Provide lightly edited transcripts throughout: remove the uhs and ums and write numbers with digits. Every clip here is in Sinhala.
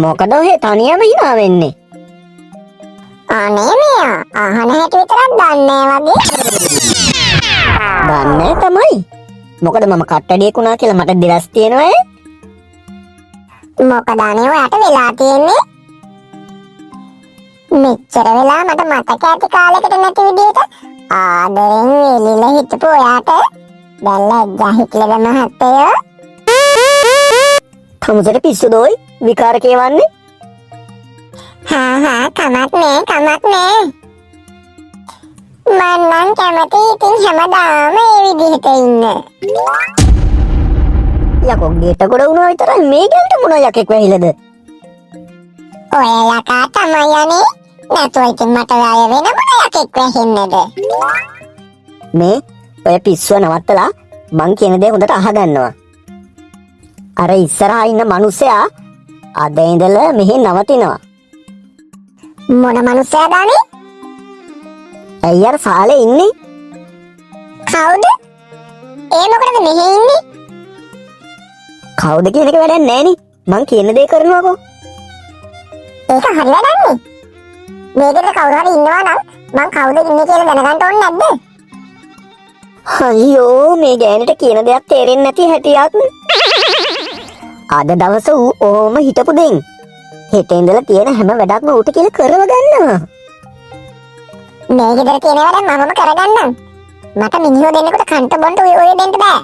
මොකද ඔහෙ තනියම hina වෙන්නේ? අනේ මෙයා අහන හැටි විතරක් දන්නේ වගේ. දන්නේ තමයි. මොකද මම කට්ටඩියෙක් වුණා කියලා මට දිරස් තියෙනවා ඈ. මොකද අනේ ඔයාට වෙලා තියෙන්නේ? මෙච්චර වෙලා මට මතක ඇති කාලෙකට නැති විදිහට ආදරෙන් එළිලා හිටපු ඔයාට දැන් ලැජ්ජා හිටලද මහත්තයෝ? කමුසට පිස්සුදෝයි විකාර කියවන්නේ? හා කමක් නෑ. මං නම් කැමති ඉතින් හැමදාම ඒ විදිහට ඉන්න. යකෝ ගේට ගොඩ වුණා විතරයි මේ ගැලට මොන යකෙක් වැහිලද? ඔය යකා තමයි යන්නේ. නැතුව ඉතින් මට වැය වෙන මොන යකෙක් වැහින්නද? මේ ඔය පිස්සුව නවත්තලා මං කියන දේ හොඳට අහගන්නවා. අර ඉස්සරහා ඉන්න මිනිස්සයා අද ඉඳලා මෙහි නවතිනවා. මොන මනුස්සයාද අනේ? ඇයි අර සාලේ ඉන්නේ? කවුද? ඒ මොකටද මෙහෙ ඉන්නේ? කවුද කියන එක වැඩක් නෑනේ. මං කියන දේ කරනවාකෝ. ඒක හරි වැඩන්නේ. මේකේ කවුරු හරි ඉන්නවා නම් මං කවුද ඉන්නේ කියලා දැනගන්න ඕනේ නැද්ද? අයියෝ මේ ගෑනිට කියන දෙයක් තේරෙන්නේ නැති හැටියක්. අද දවස ඌ ඕම හිටපු දෙයින් හෙට ඉඳලා තියෙන හැම වැඩක්ම ඌට කියලා කරව ගන්නවා. මේ ගෙදර තියෙන වැඩ මමම කරගන්නම්. මට මිනිහෝ දෙන්නෙකුට කන්ට බොන්ට ඔය දෙන්න බෑ.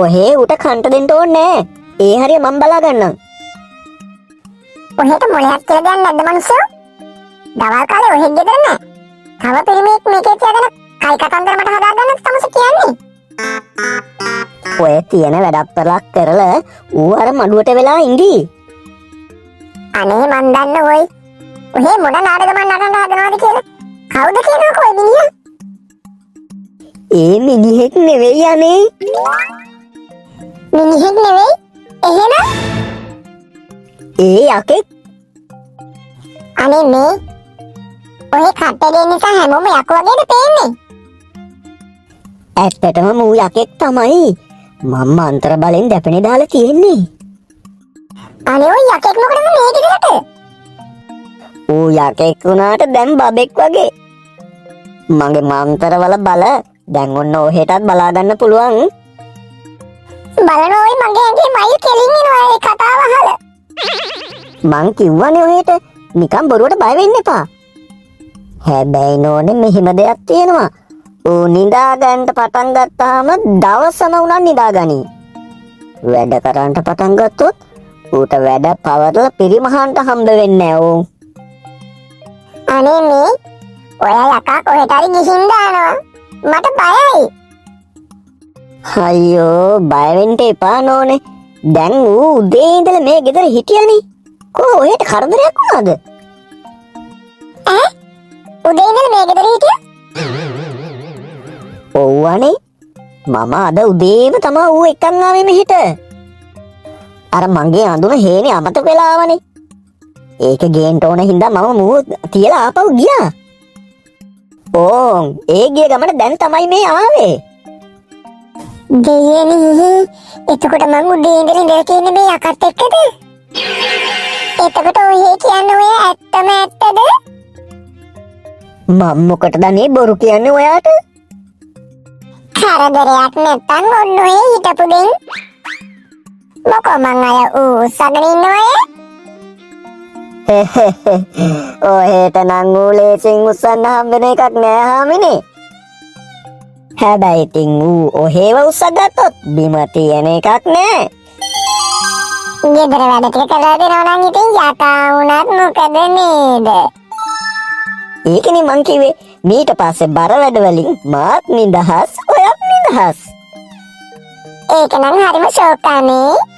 ඔහේ ඌට කන්ට දෙන්න ඕනේ නෑ. ඒ හරිය මම බලා ගන්නම්. ඔහෙට මොලයක් කියලා දෙයක් නැද්ද මනුස්සයෝ? දවල් කාලේ ඔහෙ ගෙදර නෑ. තව පිරිමියෙක් මේකේ තියාගෙන කයි කතන්දර මට හදාගන්නත් තමයි කියන්නේ. ඔය තියෙන වැඩක් කරලා ඌ අර මඩුවට වෙලා ඉඳී. අනේ මන් දන්න ඔය. ඔහෙ මොන නාටකමක් නටන්න හදනවද කියලා. කවුද කියනකො ඔය මිනිහා? ඒ මිනිහෙක් නෙවෙයි අනේ. මිනිහෙක් නෙවෙයි? එහෙනම් ඒ යකෙක්. අනේ මේ ඔය කට්ටේ නිසා හැමෝම යකෝ වගේද පේන්නේ? ඇත්තටම මූ යකෙක් තමයි. මම අන්තර බලෙන් දැපෙනේ දාලා තියෙන්නේ. අනේ ඔය යකෙක් මොකටද මේ ගෙදරට? ඌ යකෙක් වුණාට දැන් බබෙක් වගේ. මගේ මන්තරවල බල දැන් ඔන්න ඔහෙටත් බලා ගන්න පුළුවන්. බලන ඔය මගේ ඇඟේ මයිල් කෙලින් එනවා ඒ කතාව අහලා. මං කිව්වනේ ඔහෙට නිකන් බොරුවට බය වෙන්න එපා. හැබැයි නෝනේ මෙහිම දෙයක් තියෙනවා. ඌ නිදා ගන්න පටන් ගත්තාම දවසම උනන් නිදාගනි. වැඩ කරන්න පටන් ගත්තොත් ඌට වැඩ පවරලා පිරිමහන්න හම්බ වෙන්නේ නෑ ඌ. අනේ මේ ඔය යකා කොහෙට හරි ගිහින් දානවා. මට බයයි. අයියෝ බය වෙන්න එපා නෝනේ. දැන් ඌ උදේ ඉඳලා මේ ගෙදර හිටියනේ. කො ඔහෙට කරදරයක් වුණාද? ඈ? උදේ ඉඳලා මේ ගෙදර හිටියා? ඔව්වනේ. මම අද උදේම තමයි ඌ එක්කන් ආවේ මෙහෙට. අර මගේ අඳුන හේනේ අමතක වෙලා ආවනේ. ඒක ගේන්න ඕන හින්දා මම මූ තියලා ආපහු ගියා. ඕන් ඒ ගිය ගමන දැන් තමයි මේ ආවේ. දෙයනේ එතකොට මම උදේ ඉඳලා තියෙන්නේ මේ යකත් එක්කද? එතකොට ඔය කියන්නේ ඔය ඇත්තම ඇත්තද? මම මොකටද අනේ බොරු කියන්නේ ඔයාට? කරදරයක් නැත්තම් ඔන්න ඔය හිටපු දෙන් මොකෝ මං අය උස්සගෙන ඉන්නවය? ඔහෙට නම් ඌ ලේසින් උස්සන්න හම්බෙන එකක් නෑ හාමිනේ. හැබැයි ඉතින් ඌ ඔහෙව උස්සගත්තොත් බිම තියෙන එකක් නෑ. ගෙදර වැඩ ටික කරලා දෙනවා නම් ඉතින් යකා වුණත් මොකද නේද? ඒකනේ මං කිව්වේ මීට පස්සේ බර වැඩ වලින් මාත් නිදහස් ඔයත් නිදහස්. ඒක නම් හරිම ෂෝක් අනේ.